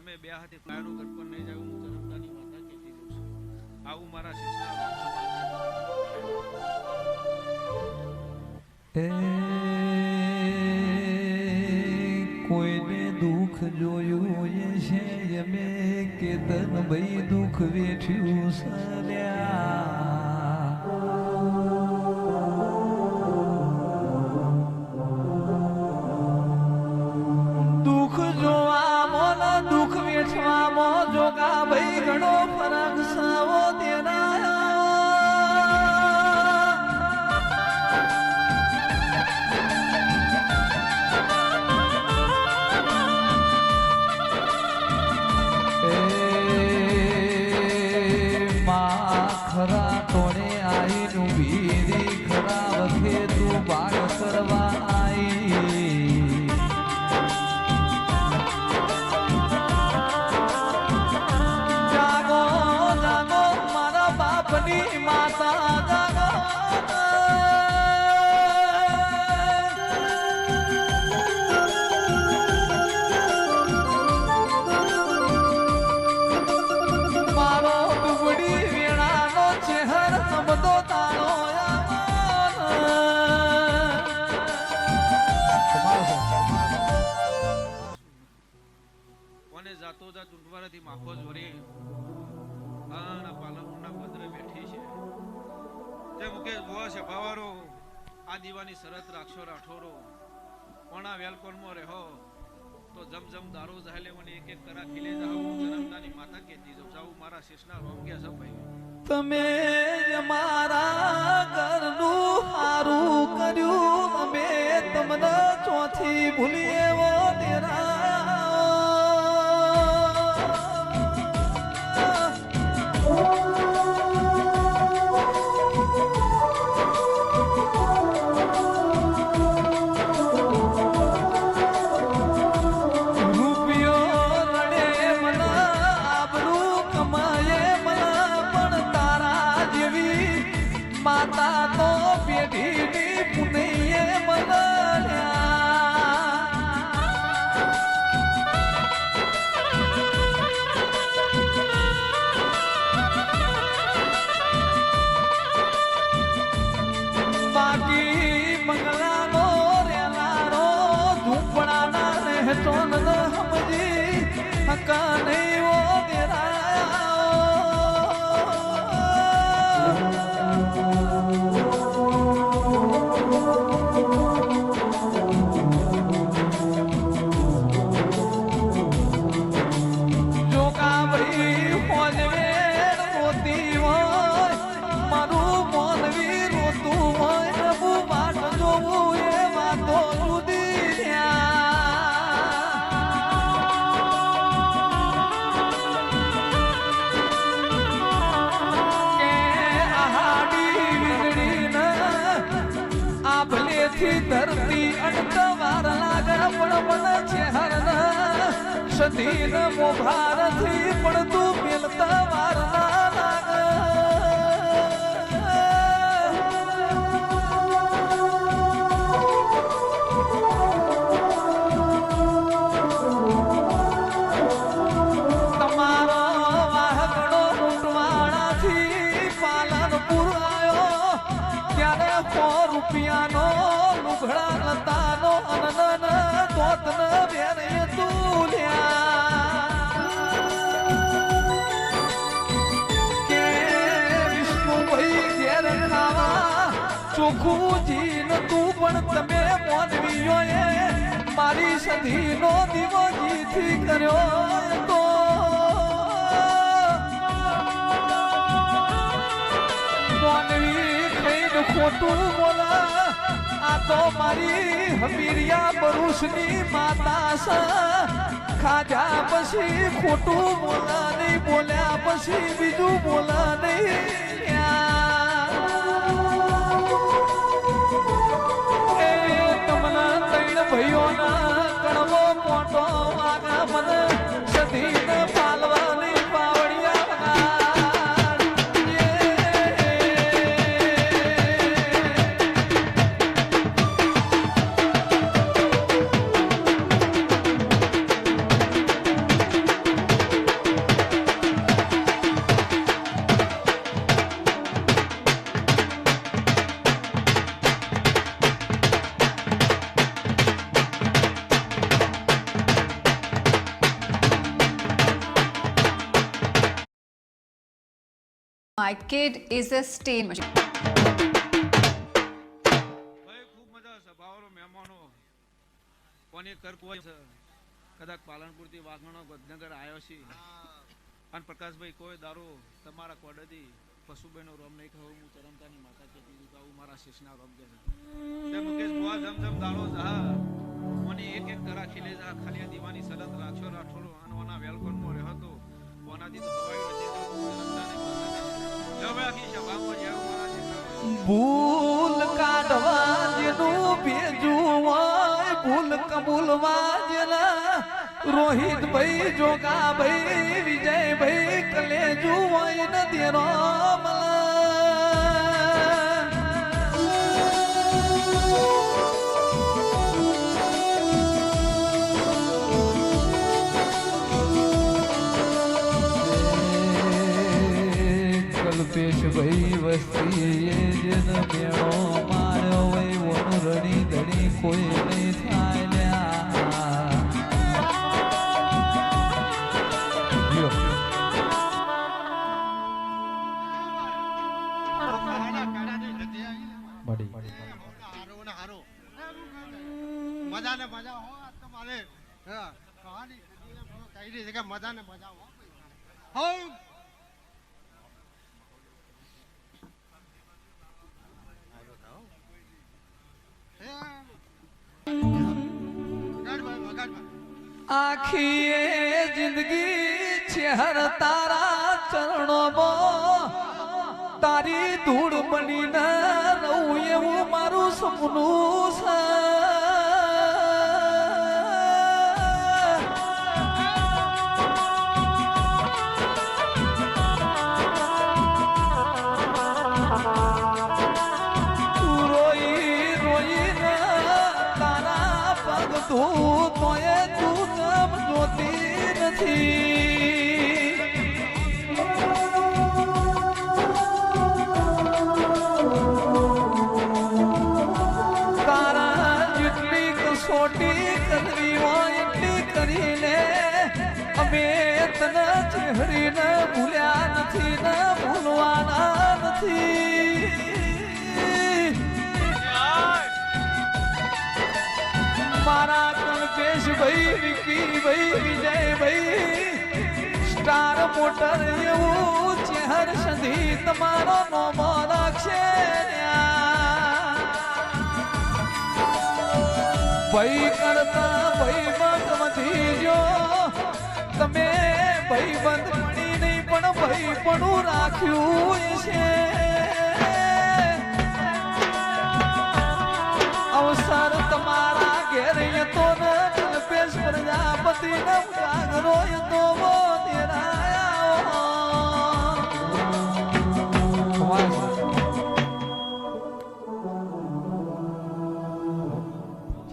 તમે બે હાથે પાયરો ગટપણ નહીં જાવ હું જન્મતાની માતા કહેતી જઉં છું આવું મારા શેષના કોઈને દુઃખ જોયું એ છે એમે કેતન ભાઈ દુઃખ વેઠ્યું સર્યા દુઃખ જોવામાં દુઃખ વેઠવામાં જોગા ભાઈ ઘણો ફરક સાવો તેના ખરા તોણે આઈનું ભીરી ખરા વખે તું બાળ કરવા આઈ જાગો જાગો મારા બાપની માતા જાગો મારો દુબડી બધો તારો કોને જાતો જા ચૂંટવાથી માખો જોરી આના પાલનપુરના પદરે બેઠી છે જે મુકેશ ભુવા છે ભાવારો આ દીવાની શરત રાખશો રાઠોરો કોણા વેલકોનમાં રહો તો જમ દારૂ જાહેલે મને એક એક કરા ખીલે જાઉં જન્મદાની માતા કહેતી જાઉં મારા શેષના રોમ ગયા છે ભાઈ તમે મારા ઘરનું સારું કર્યું અમે તમને ચોથી ભૂલીએ વો તેરા માતા તો પેઢીની પુનૈયે બાકી મંગલાનો રેલારો ઝૂંપડાના રહેતો ન સમજી હકા નહીં ઓ દેરા ધરતી અડતવાર લાગે પણ છે હરના સધીન મોભારથી પણ તું મિલતા વાર ના લાગે તમારો વાહગડો રૂટવાડાથી પાલનપુર આવ્યો ત્યારે ₹100 લુગડા લતાનો અનન દોતન બેરે કે વિષ્ણુભાઈ ઘેર ખાવા ચોખ્ખું જીન તું પણ તમે મોનવીઓ મારી સધીનો દીવો જીથી કર્યો તો મોનવી ખઈને ખોટું બોલા આ તો મારી હમીરિયા બરુસની માતા છે ખાધા પછી ખોટું બોલા નહીં બોલ્યા પછી બીજું બોલા નહીં એ તમને ત્રણ ભાઈઓના કણવો મોટો વાગા મને સધીને પાલવાની પાવડિયા My kid is a stain machine. ભાઈ ખૂબ મજા છે ભાવરો મહેમાનો કોની કરકુવા છે કદાચ પાલનપુરથી વાઘણો ગોધનગર આવ્યો છે અને પ્રકાશભાઈ કોઈ દારૂ તમારા કોડદી પશુબેનો રોમ નહીં ખાવ હું ચરમતાની માતા કે દીધું કહું મારા શેષના રોમ કે તે મુકેશ બુઆ જમ જમ દાડો જા ઓની એક એક કરા ખીલે જા ખાલી દીવાની સલત રાખશો રાઠોડો અને ઓના વેલકોન મો રહ્યો તો ઓનાથી તો હવાઈ નથી ચરમતાની માતા જો ભાઈ આખી સભામાં જાવ મારા શેષના ભૂલ કાઢવા જેનું ભેજું હોય ભૂલ કબૂલવા જેના રોહિત ભાઈ જોગા ભાઈ વિજય ભાઈ કલેજુ હોય ને તેરો કલ્પેશ ભાઈ વસ્તી જન મેળો માર્યો હોય ઓનું રડી ધડી કોઈ નહીં થાય લ્યા મજા ને મજા હો તમારે કહાની કહી છે કે મજા ને મજા હો આખી એ જિંદગી છે હર તારા ચરણોમાં તારી ધૂળ બનીને રહું એવું મારું સપનું છે તું તોય તું જમ જોતી નથી તારા જેટલી કસોટી કરવી હોય એટલી કરીને અમે તને ચહેરીને ભૂલ્યા નથી ને ભૂલવાના નથી મારા કલ્પેશ ભાઈ વિકી ભાઈ વિજય ભાઈ સ્ટાર મોટર એવું ચહેર સધી તમારો નોમો રાખશે ભાઈ કરતા ભાઈ બંધ વધી જો તમે ભાઈ બંધ પડી નહીં પણ ભાઈ પણ રાખ્યું છે